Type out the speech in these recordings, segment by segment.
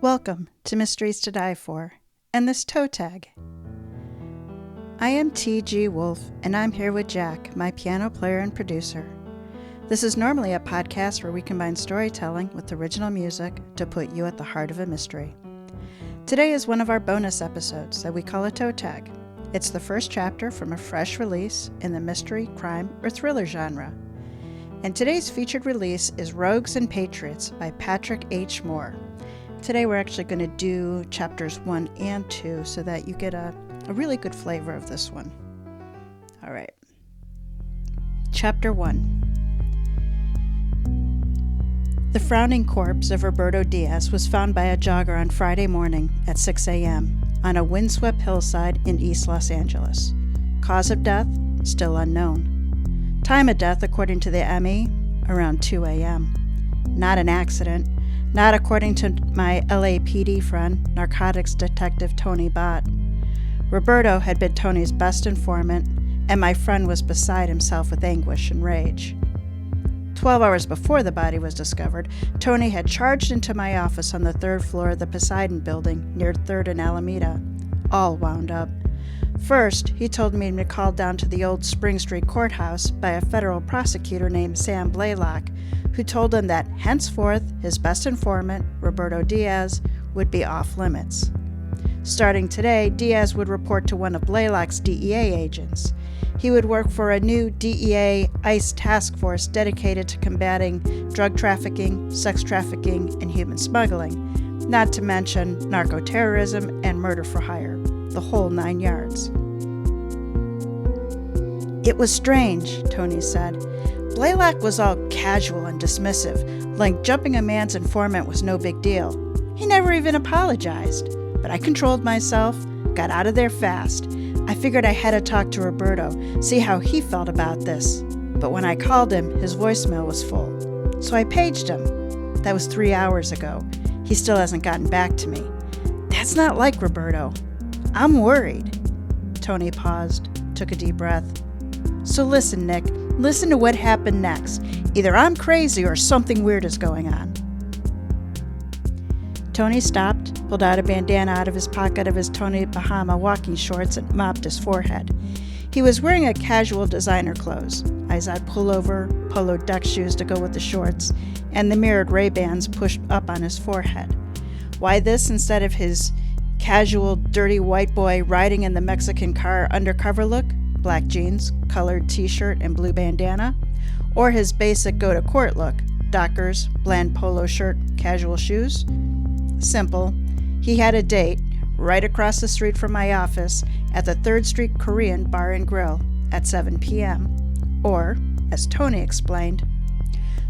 Welcome to Mysteries to Die For, and this toe tag. I am TG Wolff, and I'm here with Jack, my piano player and producer. This is normally a podcast where we combine storytelling with original music to put you at the heart of a mystery. Today is one of our bonus episodes that we call a toe tag. It's the first chapter from a fresh release in the mystery, crime, or thriller genre. And today's featured release is Rogues Patriots by Patrick H. Moore. Today we're actually going to do chapters 1 and 2 so that you get a really good flavor of this one. All right. Chapter 1. The frowning corpse of Roberto Diaz was found by a jogger on Friday morning at 6 a.m. on a windswept hillside in East Los Angeles. Cause of death? Still unknown. Time of death, according to the ME, around 2 a.m. Not an accident. Not according to my LAPD friend, narcotics detective Tony Bott. Roberto had been Tony's best informant, and my friend was beside himself with anguish and rage. 12 hours before the body was discovered, Tony had charged into my office on the 3rd floor of the Poseidon building near 3rd and Alameda, all wound up. First, he told me to call down to the old Spring Street courthouse by a federal prosecutor named Sam Blaylock, who told him that henceforth his best informant, Roberto Diaz, would be off limits. Starting today, Diaz would report to one of Blaylock's DEA agents. He would work for a new DEA ICE task force dedicated to combating drug trafficking, sex trafficking, and human smuggling, not to mention narco-terrorism and murder for hire, the whole 9 yards. It was strange, Tony said. Blaylock was all casual and dismissive, like jumping a man's informant was no big deal. He never even apologized. But I controlled myself, got out of there fast. I figured I had to talk to Roberto, see how he felt about this. But when I called him, his voicemail was full. So I paged him. That was 3 hours ago. He still hasn't gotten back to me. That's not like Roberto. I'm worried. Tony paused, took a deep breath. So listen, Nick. Listen to what happened next. Either I'm crazy or something weird is going on. Tony stopped, pulled out a bandana out of his pocket of his Tony Bahama walking shorts and mopped his forehead. He was wearing a casual designer clothes, Izod pullover, polo duck shoes to go with the shorts, and the mirrored Ray-Bans pushed up on his forehead. Why this instead of his casual, dirty white boy riding in the Mexican car undercover look? Black jeans, colored t-shirt, and blue bandana, or his basic go-to-court look, Dockers, bland polo shirt, casual shoes? Simple. He had a date right across the street from my office at the 3rd Street Korean Bar and Grill at 7 p.m. Or, as Tony explained,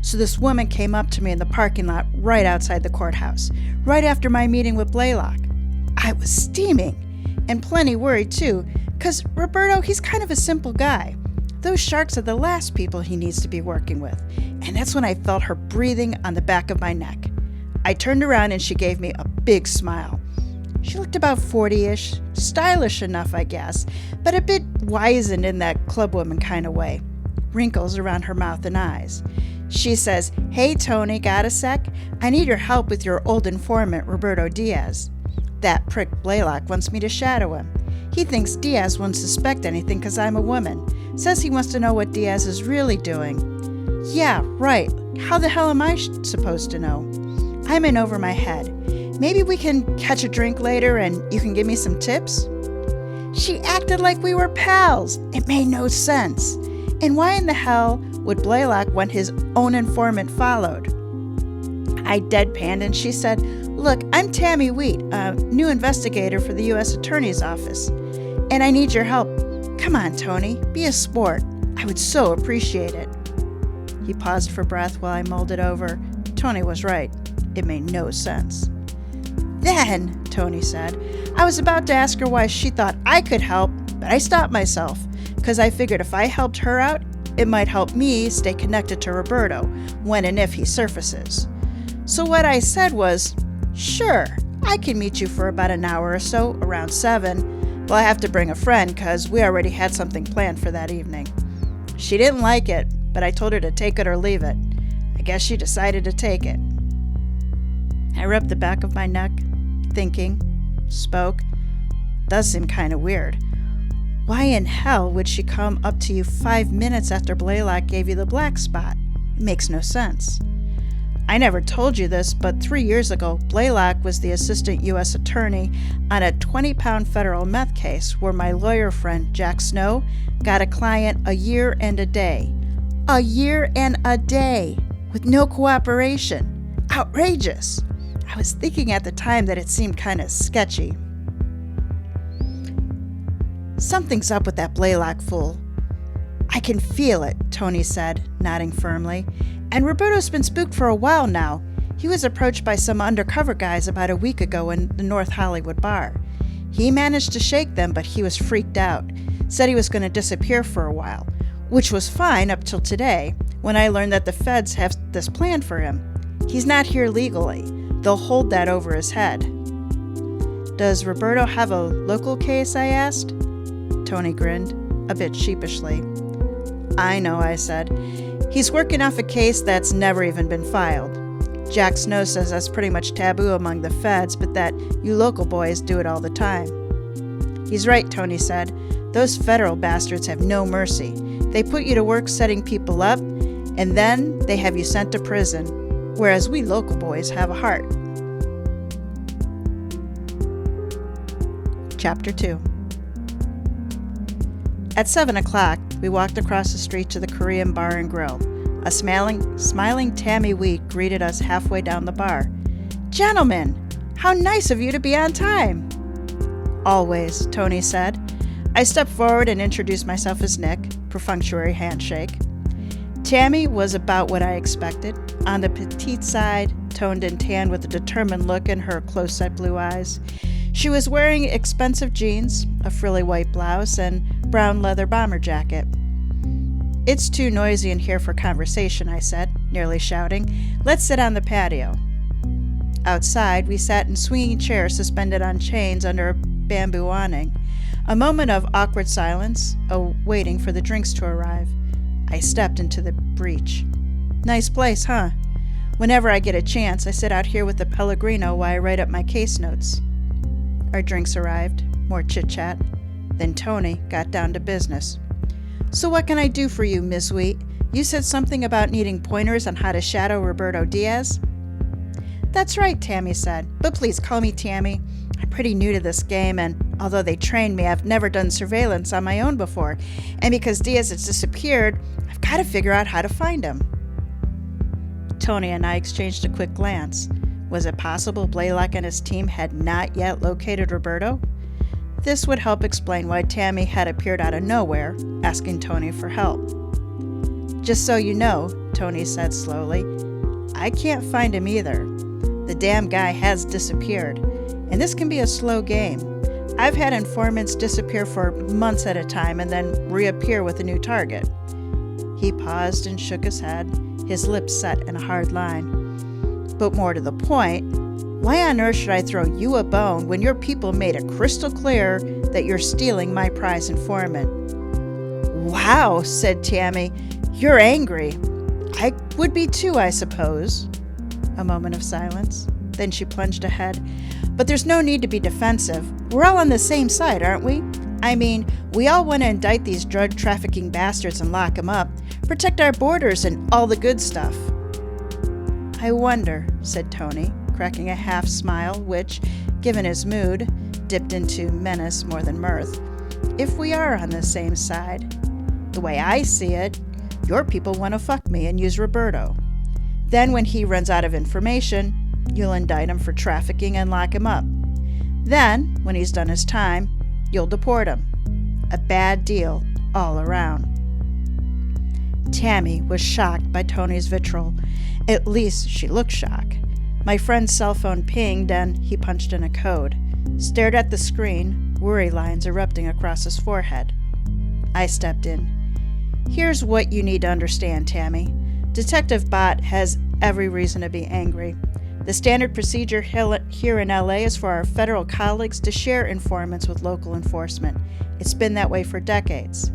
so this woman came up to me in the parking lot right outside the courthouse, right after my meeting with Blaylock. I was steaming, and plenty worried too, because Roberto, he's kind of a simple guy. Those sharks are the last people he needs to be working with. And that's when I felt her breathing on the back of my neck. I turned around and she gave me a big smile. She looked about 40-ish, stylish enough, I guess, but a bit wizened in that clubwoman kind of way. Wrinkles around her mouth and eyes. She says, "Hey, Tony, got a sec? I need your help with your old informant, Roberto Diaz. That prick Blaylock wants me to shadow him. He thinks Diaz won't suspect anything because I'm a woman. Says he wants to know what Diaz is really doing." Yeah, right. How the hell am I supposed to know? I'm in over my head. Maybe we can catch a drink later and you can give me some tips? She acted like we were pals. It made no sense. And why in the hell would Blaylock want his own informant followed? I deadpanned and she said, "Look, I'm Tammy Wheat, a new investigator for the U.S. Attorney's Office, and I need your help. Come on, Tony, be a sport. I would so appreciate it." He paused for breath while I mulled it over. Tony was right. It made no sense. Then, Tony said, I was about to ask her why she thought I could help, but I stopped myself, because I figured if I helped her out, it might help me stay connected to Roberto when and if he surfaces. So what I said was, "Sure, I can meet you for about an hour or so, around 7. Well, I have to bring a friend because we already had something planned for that evening." She didn't like it, but I told her to take it or leave it. I guess she decided to take it. I rubbed the back of my neck, thinking, spoke. Does seem kind of weird. Why in hell would she come up to you 5 minutes after Blaylock gave you the black spot? It makes no sense. I never told you this, but 3 years ago, Blaylock was the assistant U.S. attorney on a 20-pound federal meth case where my lawyer friend, Jack Snow, got a client a year and a day. A year and a day! With no cooperation. Outrageous! I was thinking at the time that it seemed kind of sketchy. Something's up with that Blaylock fool. I can feel it, Tony said, nodding firmly. And Roberto's been spooked for a while now. He was approached by some undercover guys about a week ago in the North Hollywood bar. He managed to shake them, but he was freaked out. Said he was going to disappear for a while, which was fine up till today, when I learned that the feds have this plan for him. He's not here legally. They'll hold that over his head. Does Roberto have a local case, I asked? Tony grinned, a bit sheepishly. I know, I said. He's working off a case that's never even been filed. Jack Snow says that's pretty much taboo among the feds, but that you local boys do it all the time. He's right, Tony said. Those federal bastards have no mercy. They put you to work setting people up, and then they have you sent to prison, whereas we local boys have a heart. Chapter 2. At 7 o'clock, we walked across the street to the Korean Bar and Grill. A smiling Tammy Wheat greeted us halfway down the bar. Gentlemen, how nice of you to be on time. Always, Tony said. I stepped forward and introduced myself as Nick, perfunctory handshake. Tammy was about what I expected, on the petite side, toned and tan with a determined look in her close-set blue eyes. She was wearing expensive jeans, a frilly white blouse, and brown leather bomber jacket. It's too noisy in here for conversation, I said, nearly shouting. Let's sit on the patio. Outside, we sat in swinging chairs suspended on chains under a bamboo awning. A moment of awkward silence, waiting for the drinks to arrive. I stepped into the breach. Nice place, huh? Whenever I get a chance, I sit out here with the Pellegrino while I write up my case notes. Our drinks arrived, more chit-chat. Then Tony got down to business. So what can I do for you, Miss Wheat? You said something about needing pointers on how to shadow Roberto Diaz? That's right, Tammy said, but please call me Tammy. I'm pretty new to this game, and although they trained me, I've never done surveillance on my own before. And because Diaz has disappeared, I've got to figure out how to find him. Tony and I exchanged a quick glance. Was it possible Blaylock and his team had not yet located Roberto? This would help explain why Tammy had appeared out of nowhere, asking Tony for help. Just so you know, Tony said slowly, I can't find him either. The damn guy has disappeared, and this can be a slow game. I've had informants disappear for months at a time and then reappear with a new target. He paused and shook his head, his lips set in a hard line. But more to the point, why on earth should I throw you a bone when your people made it crystal clear that you're stealing my prize informant? Wow, said Tammy, you're angry. I would be too, I suppose. A moment of silence. Then she plunged ahead. But there's no need to be defensive. We're all on the same side, aren't we? I mean, we all want to indict these drug trafficking bastards and lock them up, protect our borders and all the good stuff. I wonder, said Tony, cracking a half smile which, given his mood, dipped into menace more than mirth, if we are on the same side. The way I see it, your people want to fuck me and use Roberto. Then when he runs out of information, you'll indict him for trafficking and lock him up. Then, when he's done his time, you'll deport him. A bad deal all around. Tammy was shocked by Tony's vitriol. At least she looked shocked. My friend's cell phone pinged and he punched in a code. Stared at the screen, worry lines erupting across his forehead. I stepped in. Here's what you need to understand, Tammy. Detective Bott has every reason to be angry. The standard procedure here in LA is for our federal colleagues to share informants with local enforcement. It's been that way for decades.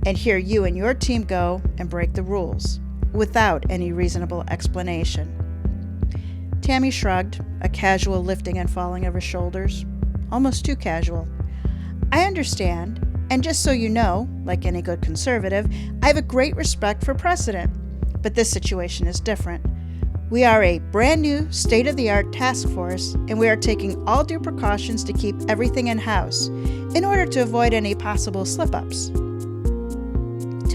And here you and your team go and break the rules, without any reasonable explanation. Tammy shrugged, a casual lifting and falling of her shoulders. Almost too casual. I understand, and just so you know, like any good conservative, I have a great respect for precedent. But this situation is different. We are a brand new, state-of-the-art task force, and we are taking all due precautions to keep everything in-house in order to avoid any possible slip-ups.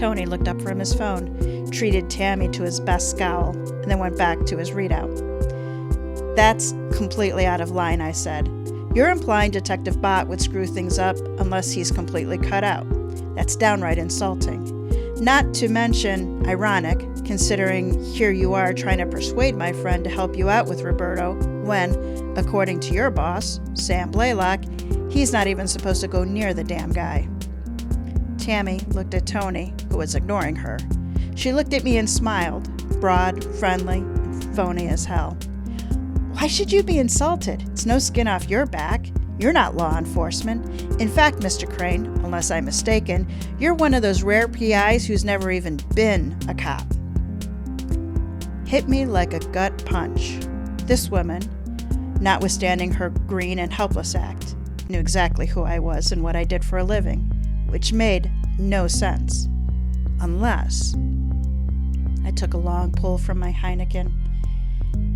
Tony looked up from his phone, treated Tammy to his best scowl, and then went back to his readout. That's completely out of line, I said. You're implying Detective Bott would screw things up unless he's completely cut out. That's downright insulting. Not to mention ironic, considering here you are trying to persuade my friend to help you out with Roberto when, according to your boss, Sam Blaylock, he's not even supposed to go near the damn guy. Tammy looked at Tony, who was ignoring her. She looked at me and smiled, broad, friendly, and phony as hell. Why should you be insulted? It's no skin off your back. You're not law enforcement. In fact, Mr. Crane, unless I'm mistaken, you're one of those rare PIs who's never even been a cop. Hit me like a gut punch. This woman, notwithstanding her green and helpless act, knew exactly who I was and what I did for a living, which made no sense. Unless... I took a long pull from my Heineken.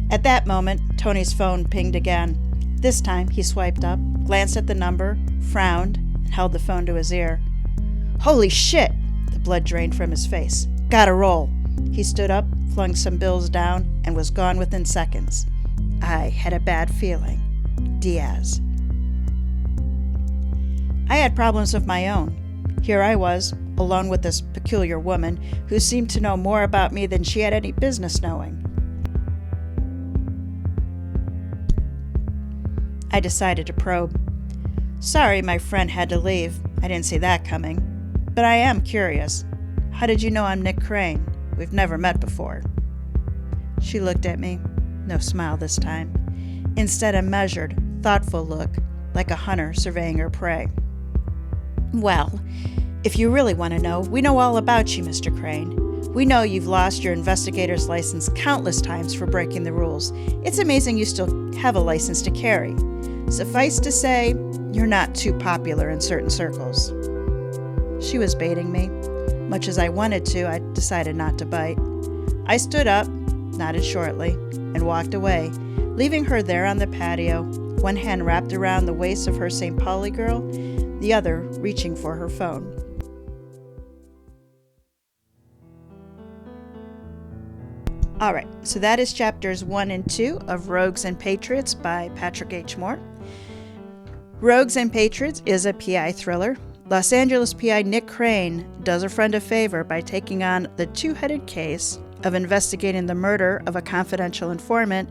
At that moment, Tony's phone pinged again. This time, he swiped up, glanced at the number, frowned, and held the phone to his ear. Holy shit! The blood drained from his face. Gotta roll. He stood up, flung some bills down, and was gone within seconds. I had a bad feeling. Diaz. I had problems of my own. Here I was, alone with this peculiar woman who seemed to know more about me than she had any business knowing. I decided to probe. Sorry my friend had to leave. I didn't see that coming. But I am curious. How did you know I'm Nick Crane? We've never met before. She looked at me. No smile this time. Instead, a measured, thoughtful look, like a hunter surveying her prey. Well, if you really want to know, we know all about you, Mr. Crane. We know you've lost your investigator's license countless times for breaking the rules. It's amazing you still have a license to carry. Suffice to say, you're not too popular in certain circles. She was baiting me. Much as I wanted to, I decided not to bite. I stood up, nodded shortly, and walked away, leaving her there on the patio, one hand wrapped around the waist of her St. Pauli girl, the other reaching for her phone. All right, so that is chapters 1 and 2 of Rogues and Patriots by Patrick H. Moore. Rogues and Patriots is a PI thriller. Los Angeles PI Nick Crane does a friend a favor by taking on the two-headed case of investigating the murder of a confidential informant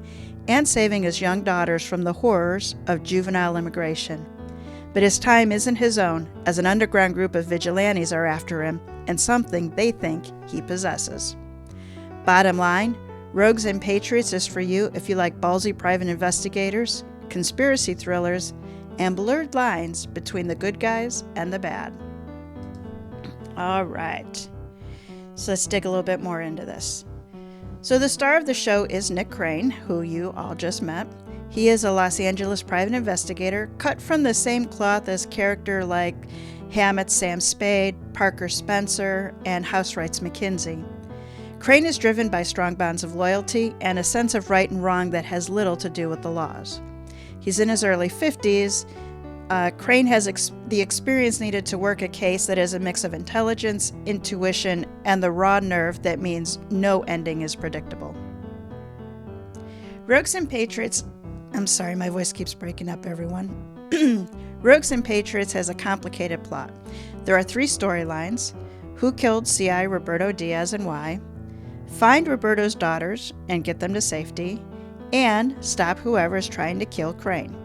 and saving his young daughters from the horrors of juvenile immigration. But his time isn't his own, as an underground group of vigilantes are after him and something they think he possesses. Bottom line, Rogues and Patriots is for you if you like ballsy private investigators, conspiracy thrillers, and blurred lines between the good guys and the bad. All right, so let's dig a little bit more into this. So the star of the show is Nick Crane, who you all just met. He is a Los Angeles private investigator, cut from the same cloth as characters like Hammett's Sam Spade, Parker Spencer, and Housewright's McKinsey. Crane is driven by strong bonds of loyalty and a sense of right and wrong that has little to do with the laws. He's in his early 50s. Crane has the experience needed to work a case that is a mix of intelligence, intuition, and the raw nerve that means no ending is predictable. Rogues and Patriots, I'm sorry, my voice keeps breaking up, everyone. Rogues and Patriots has a complicated plot. There are 3 storylines: who killed CI Roberto Diaz and why, find Roberto's daughters and get them to safety, and stop whoever is trying to kill Crane.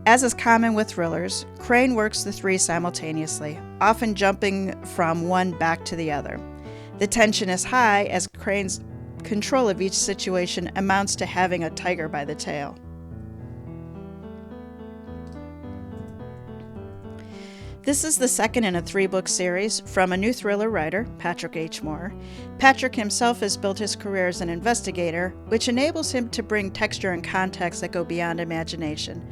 As is common with thrillers, Crane works the 3 simultaneously, often jumping from one back to the other. The tension is high as Crane's control of each situation amounts to having a tiger by the tail. This is the second in a 3-book series from a new thriller writer, Patrick H. Moore. Patrick himself has built his career as an investigator, which enables him to bring texture and context that go beyond imagination.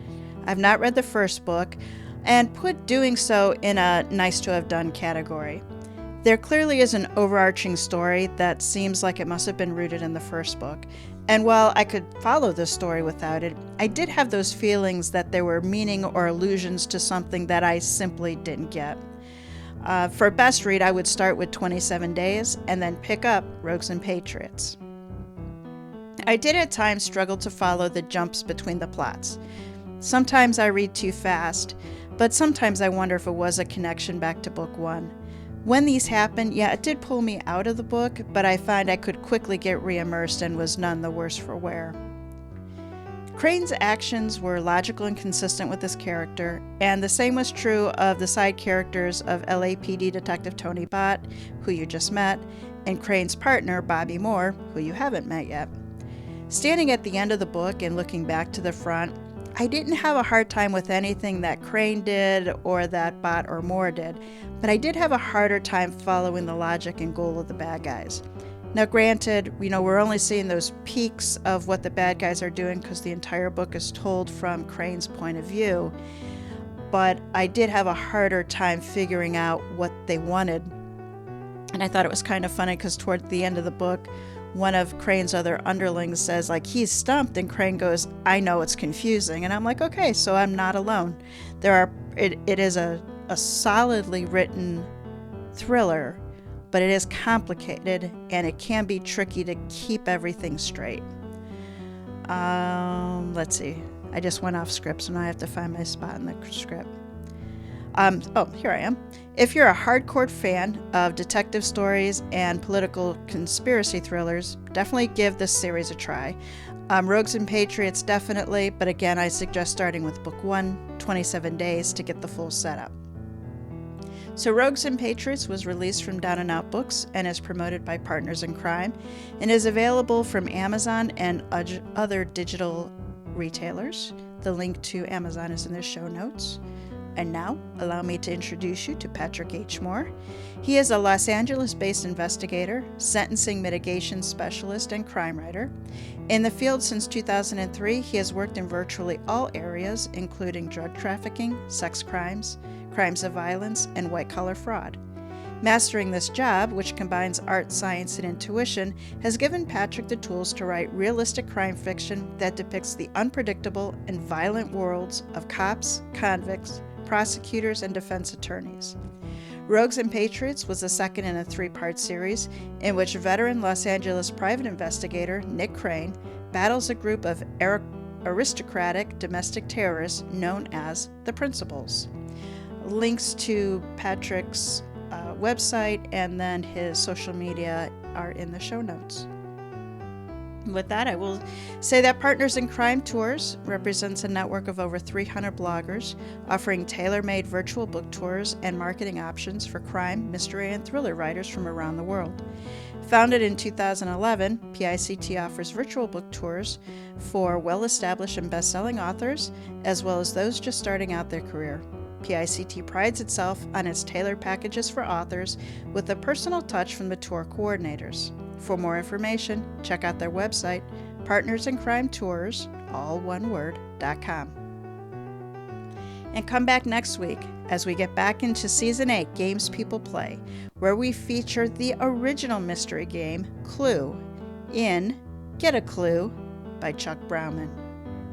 I've not read the first book, and put doing so in a nice-to-have-done category. There clearly is an overarching story that seems like it must have been rooted in the first book. And while I could follow this story without it, I did have those feelings that there were meaning or allusions to something that I simply didn't get. For best read, I would start with 27 Days and then pick up Rogues and Patriots. I did at times struggle to follow the jumps between the plots. Sometimes I read too fast, but sometimes I wonder if it was a connection back to book 1. When these happened, yeah, it did pull me out of the book, but I find I could quickly get re-immersed and was none the worse for wear. Crane's actions were logical and consistent with his character, and the same was true of the side characters of LAPD Detective Tony Bott, who you just met, and Crane's partner, Bobby Moore, who you haven't met yet. Standing at the end of the book and looking back to the front, I didn't have a hard time with anything that Crane did or that Bott or Moore did, but I did have a harder time following the logic and goal of the bad guys. Now granted, we're only seeing those peaks of what the bad guys are doing because the entire book is told from Crane's point of view, but I did have a harder time figuring out what they wanted. And I thought it was kind of funny because toward the end of the book, one of Crane's other underlings says, he's stumped, and Crane goes, I know it's confusing. And I'm like, okay, so I'm not alone. It is a solidly written thriller, but it is complicated, and it can be tricky to keep everything straight. Let's see. I just went off script, so now I have to find my spot in the script. Here I am. If you're a hardcore fan of detective stories and political conspiracy thrillers, definitely give this series a try. Rogues and Patriots, definitely, but again, I suggest starting with book 1, 27 Days, to get the full setup. So Rogues and Patriots was released from Down and Out Books and is promoted by Partners in Crime and is available from Amazon and other digital retailers. The link to Amazon is in the show notes. And now, allow me to introduce you to Patrick H. Moore. He is a Los Angeles-based investigator, sentencing mitigation specialist, and crime writer. In the field since 2003, he has worked in virtually all areas, including drug trafficking, sex crimes, crimes of violence, and white-collar fraud. Mastering this job, which combines art, science, and intuition, has given Patrick the tools to write realistic crime fiction that depicts the unpredictable and violent worlds of cops, convicts, prosecutors, and defense attorneys. Rogues and Patriots was the second in a 3-part series in which veteran Los Angeles private investigator Nick Crane battles a group of aristocratic domestic terrorists known as the Principals. Links to Patrick's website and then his social media are in the show notes. With that, I will say that Partners in Crime Tours represents a network of over 300 bloggers offering tailor-made virtual book tours and marketing options for crime, mystery, and thriller writers from around the world. Founded in 2011, PICT offers virtual book tours for well-established and best-selling authors, as well as those just starting out their career. PICT prides itself on its tailored packages for authors with a personal touch from the tour coordinators. For more information, check out their website, partnersinCrimeTours, all one word.com. And come back next week as we get back into Season 8, Games People Play, where we feature the original mystery game, Clue, in Get a Clue by Chuck Browman.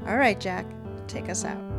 All right, Jack, take us out.